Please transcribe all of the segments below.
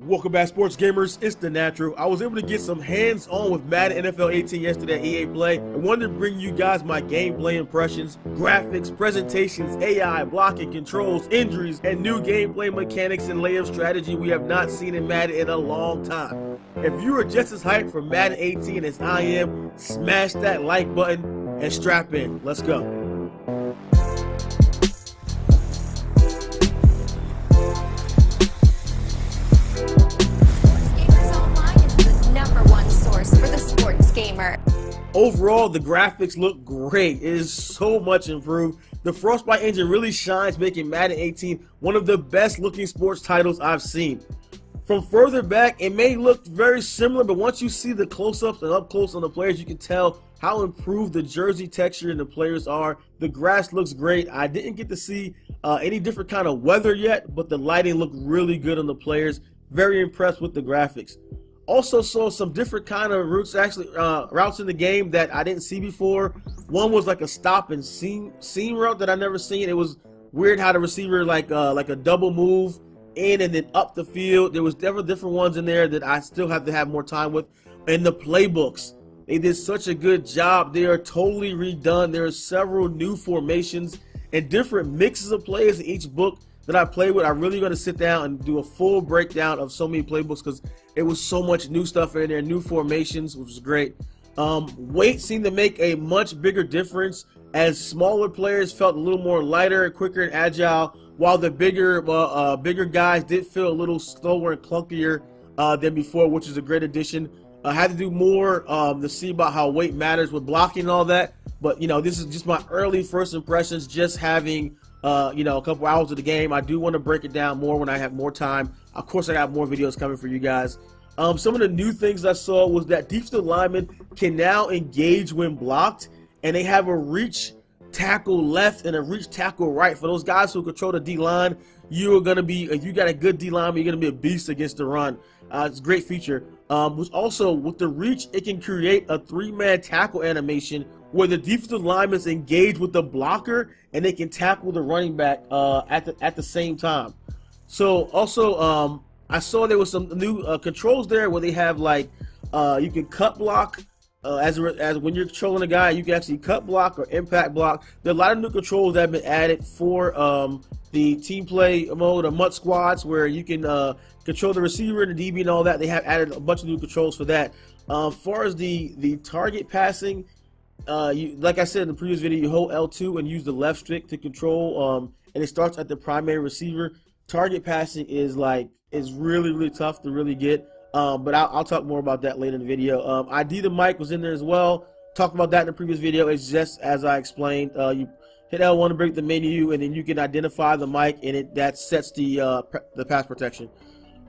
Welcome back, sports gamers. It's the Natural. I was able to get some hands-on with Madden NFL 18 yesterday at EA Play. I wanted to bring you guys my gameplay impressions, graphics, presentations, AI, blocking, controls, injuries, and new gameplay mechanics and layup strategy we have not seen in Madden in a long time. If you are just as hyped for Madden 18 as I am, smash that like button and strap in. Let's go. Overall, the graphics look great. It is so much improved. The Frostbite engine really shines, making Madden 18 one of the best looking sports titles I've seen. From further back, it may look very similar, but once you see the close-ups and up close on the players, you can tell how improved the jersey texture and the players are. The grass looks great. I didn't get to see any different kind of weather yet, but the lighting looked really good on the players. Very impressed with the graphics. Also saw some different kind of routes in the game that I didn't see before. One was like a stop and seam route that I never seen. It was weird how the receiver like a double move in and then up the field. There was different ones in there that I still have to have more time with. And the playbooks, they did such a good job. They are totally redone. There are several new formations and different mixes of plays in each book that I play with. I'm really going to sit down and do a full breakdown of so many playbooks because it was so much new stuff in there, new formations, which was great. Weight seemed to make a much bigger difference as smaller players felt a little more lighter, quicker, and agile, while the bigger guys did feel a little slower and clunkier than before, which is a great addition. I had to do more to see about how weight matters with blocking and all that, but you know, this is just my early first impressions, just having a couple hours of the game. I do want to break it down more when I have more time. Of course, I got more videos coming for you guys. Some of the new things I saw was that defensive linemen can now engage when blocked, and they have a reach tackle left and a reach tackle right. For those guys who control the D-line, you are going to be, if you got a good D-lineman, you're going to be a beast against the run. It's a great feature. Which also, with the reach, it can create a 3-man tackle animation where the defensive linemen engage with the blocker and they can tackle the running back at the same time. So also, I saw there was some new controls there where they have like you can cut block as when you're controlling a guy, you can actually cut block or impact block. There are a lot of new controls that have been added for the team play mode or MUT squads where you can control the receiver and the DB and all that. They have added a bunch of new controls for that. As far as the target passing, like I said in the previous video, you hold L2 and use the left stick to control, and it starts at the primary receiver. Target passing is really tough to really get, but I'll talk more about that later in the video. ID the mic was in there as well. Talked about that in the previous video. It's just as I explained. You hit L1 to break the menu, and then you can identify the mic, and that sets the pass protection.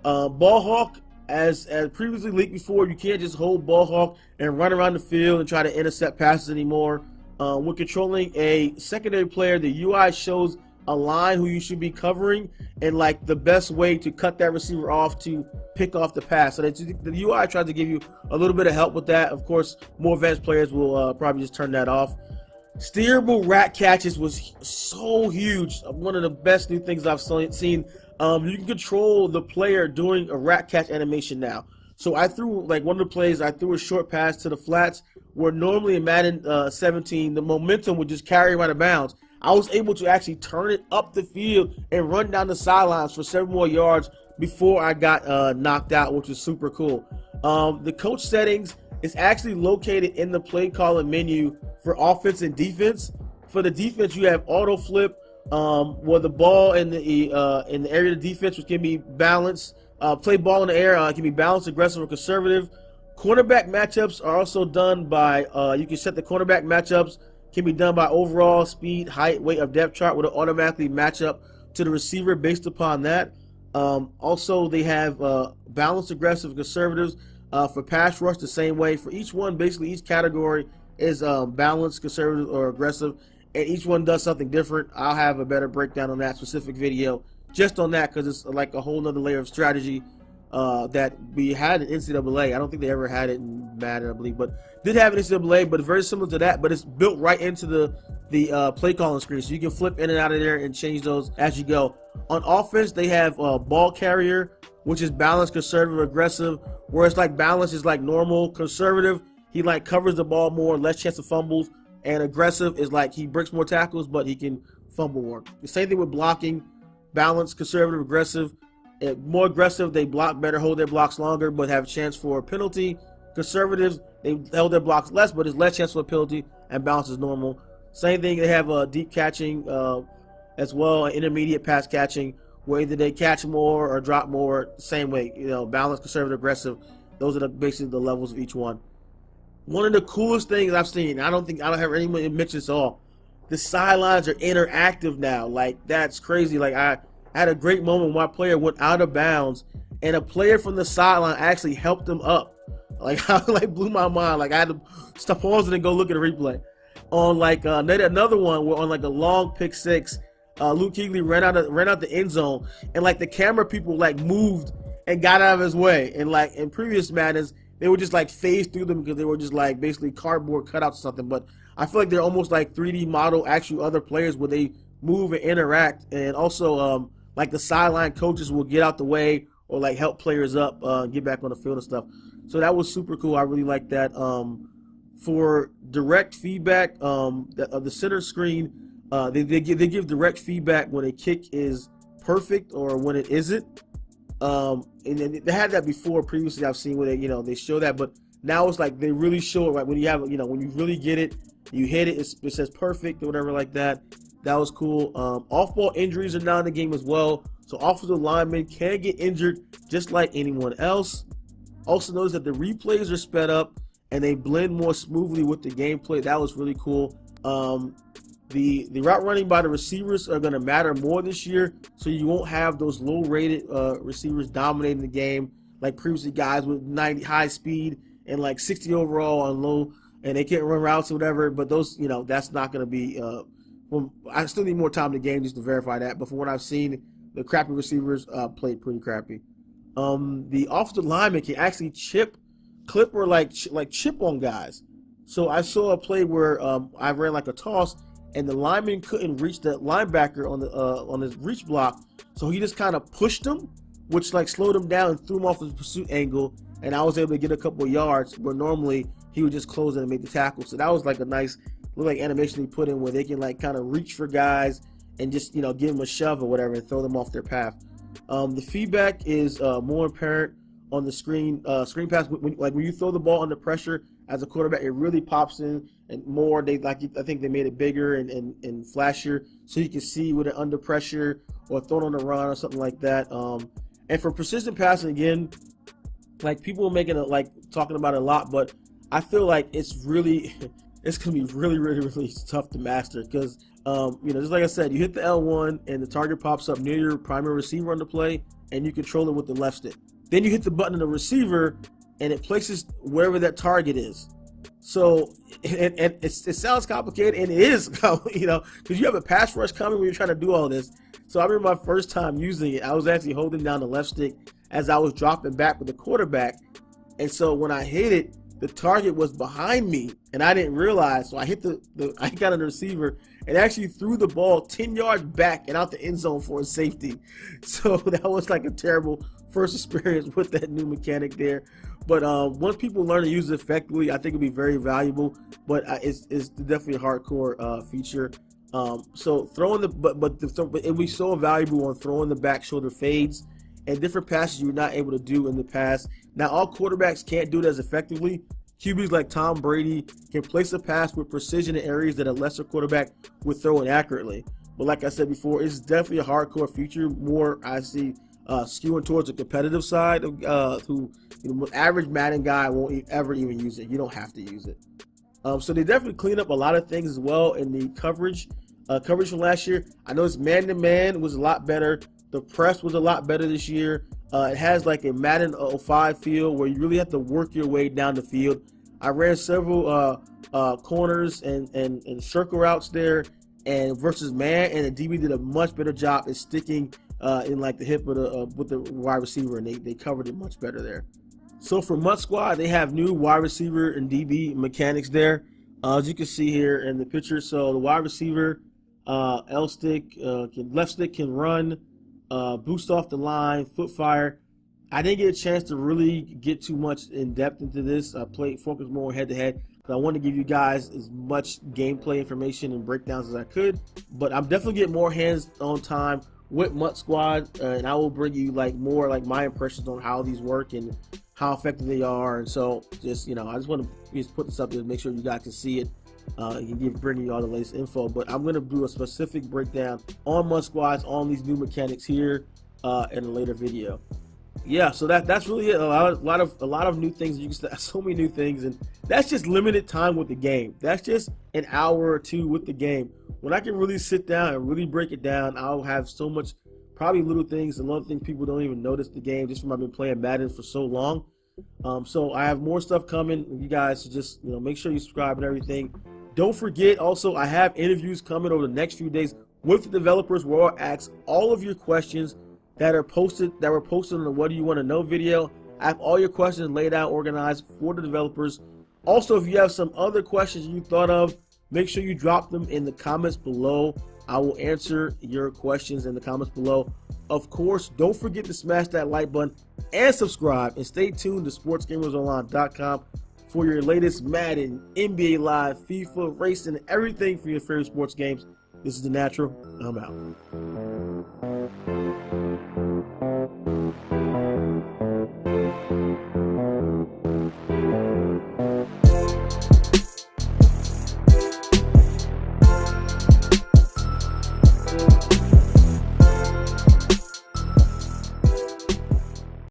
Ball hawk, as previously leaked before, you can't just hold ball hawk and run around the field and try to intercept passes anymore. When controlling a secondary player, the UI shows a line who you should be covering and like the best way to cut that receiver off to pick off the pass. So the UI tries to give you a little bit of help with that. Of course, more advanced players will probably just turn that off. Steerable rat catches was so huge. One of the best new things I've seen. You can control the player doing a rat catch animation now. So I threw, like one of the plays, I threw a short pass to the flats where normally in Madden 17, the momentum would just carry him out of bounds. I was able to actually turn it up the field and run down the sidelines for several more yards before I got knocked out, which was super cool. The coach settings is actually located in the play calling menu for offense and defense. For the defense, you have auto flip, where the ball in the area of the defense, which can be balanced. Play ball in the air, it can be balanced, aggressive, or conservative. Cornerback matchups are also done by, you can set the cornerback matchups, can be done by overall speed, height, weight of depth chart, will automatically match up to the receiver based upon that. Also, they have balanced, aggressive, conservatives for pass rush the same way. For each one, basically each category is balanced, conservative, or aggressive, and each one does something different. I'll have a better breakdown on that specific video just on that because it's like a whole nother layer of strategy that we had in NCAA. I don't think they ever had it in Madden, I believe, but did have an NCAA, but very similar to that, but it's built right into the play calling screen, so you can flip in and out of there and change those as you go. On offense, they have ball carrier, which is balanced, conservative, aggressive. Whereas like balance is like normal, conservative, he like covers the ball more, less chance of fumbles, and aggressive is like he breaks more tackles, but he can fumble more. The same thing with blocking, balanced, conservative, aggressive. More aggressive, they block better, hold their blocks longer, but have a chance for a penalty. Conservatives, they held their blocks less, but there's less chance for a penalty, and balance is normal. Same thing, they have deep catching as well, intermediate pass catching, where either they catch more or drop more. Same way, balanced, conservative, aggressive. Those are basically the levels of each one. One of the coolest things I've seen, I don't have anyone mention this all. The sidelines are interactive now. Like, that's crazy. Like, I had a great moment when my player went out of bounds, and a player from the sideline actually helped him up. Like, I blew my mind. Like, I had to stop pausing and go look at a replay. On like another one, where on like a long pick six, Luke Kuechly ran out the end zone, and like the camera people like moved and got out of his way. And like in previous Maddens, they would just like phase through them because they were just like basically cardboard cutouts or something. But I feel like they're almost like 3D model actual other players where they move and interact. And also like the sideline coaches will get out the way or like help players up, get back on the field and stuff. So that was super cool. I really like that. For direct feedback of the center screen, they give direct feedback when a kick is perfect or when it isn't. And they had that before previously. I've seen where they show that, but now it's like they really show it right when you have when you really get it, you hit it, it says perfect or whatever like that. That was cool. Off-ball injuries are now in the game as well, so offensive linemen can get injured just like anyone else. Also notice that the replays are sped up and they blend more smoothly with the gameplay. That was really cool. The route running by the receivers are going to matter more this year, so you won't have those low-rated receivers dominating the game like previously, guys with 90 high speed and like 60 overall on low, and they can't run routes or whatever. But those, that's not going to be. I still need more time in the game just to verify that. But from what I've seen, the crappy receivers played pretty crappy. The offensive lineman can actually clip or like chip on guys. So I saw a play where I ran like a toss, and the lineman couldn't reach the linebacker on his reach block, so he just kind of pushed him, which like slowed him down and threw him off his pursuit angle, and I was able to get a couple of yards where normally he would just close in and make the tackle. So that was like a nice little like animation he put in where they can like kind of reach for guys and just give them a shove or whatever and throw them off their path. The feedback is more apparent on the screen pass when you throw the ball under pressure as a quarterback. It really pops in and more. I think they made it bigger and flashier so you can see with it under pressure or thrown on the run or something like that. And for precision passing, again, like people are making it like talking about it a lot, but I feel like it's gonna be really tough to master because just like I said, you hit the L1 and the target pops up near your primary receiver on the play, and you control it with the left stick. Then you hit the button on the receiver, and it places wherever that target is. So, and it sounds complicated, and it is, because you have a pass rush coming when you're trying to do all this. So I remember my first time using it, I was actually holding down the left stick as I was dropping back with the quarterback. And so when I hit it, the target was behind me, and I didn't realize. So I hit I got on the receiver and actually threw the ball 10 yards back and out the end zone for a safety. So that was like a terrible first experience with that new mechanic there. But once people learn to use it effectively, I think it'll be very valuable. But it's definitely a hardcore feature. So throwing but it'll be so valuable on throwing the back shoulder fades and different passes you were not able to do in the past. Now all quarterbacks can't do it as effectively. QBs like Tom Brady can place a pass with precision in areas that a lesser quarterback would throw inaccurately. But like I said before, it's definitely a hardcore feature. More I see skewing towards the competitive side of who average Madden guy won't ever even use it. You don't have to use it. So they definitely clean up a lot of things as well in the coverage from last year. I noticed man-to-man was a lot better. The press was a lot better this year. It has like a Madden 05 feel where you really have to work your way down the field. I ran several corners and circle routes there, and versus man, and the DB did a much better job at sticking in like the hip of with the wide receiver, and they covered it much better there. So for Mud Squad, they have new wide receiver and DB mechanics there, as you can see here in the picture. So the wide receiver, left stick can run, boost off the line, foot fire, I didn't get a chance to really get too much in depth into this. I focused more head to head because I wanted to give you guys as much gameplay information and breakdowns as I could. But I'm definitely getting more hands-on time with Mutt Squad, and I will bring you more my impressions on how these work and how effective they are. And so just I just want to just put this up there to make sure you guys can see it. Bringing you all the latest info, but I'm going to do a specific breakdown on Mutt Squads, on these new mechanics here in a later video. Yeah, so that's really it. A lot of new things. You can so many new things, and that's just limited time with the game. That's just an hour or two with the game. When I can really sit down and really break it down, I'll have so much, probably little things and little things people don't even notice the game just from I've been playing Madden for so long. So I have more stuff coming. You guys should just make sure you subscribe and everything. Don't forget, also, I have interviews coming over the next few days with the developers where I'll ask all of your questions that were posted on the What Do You Want to Know video. I have all your questions laid out, organized for the developers. Also, if you have some other questions you thought of, make sure you drop them in the comments below. I will answer your questions in the comments below. Of course, don't forget to smash that like button and subscribe, and stay tuned to sportsgamersonline.com for your latest Madden, NBA Live, FIFA, racing, and everything for your favorite sports games. This is The Natural. I'm out.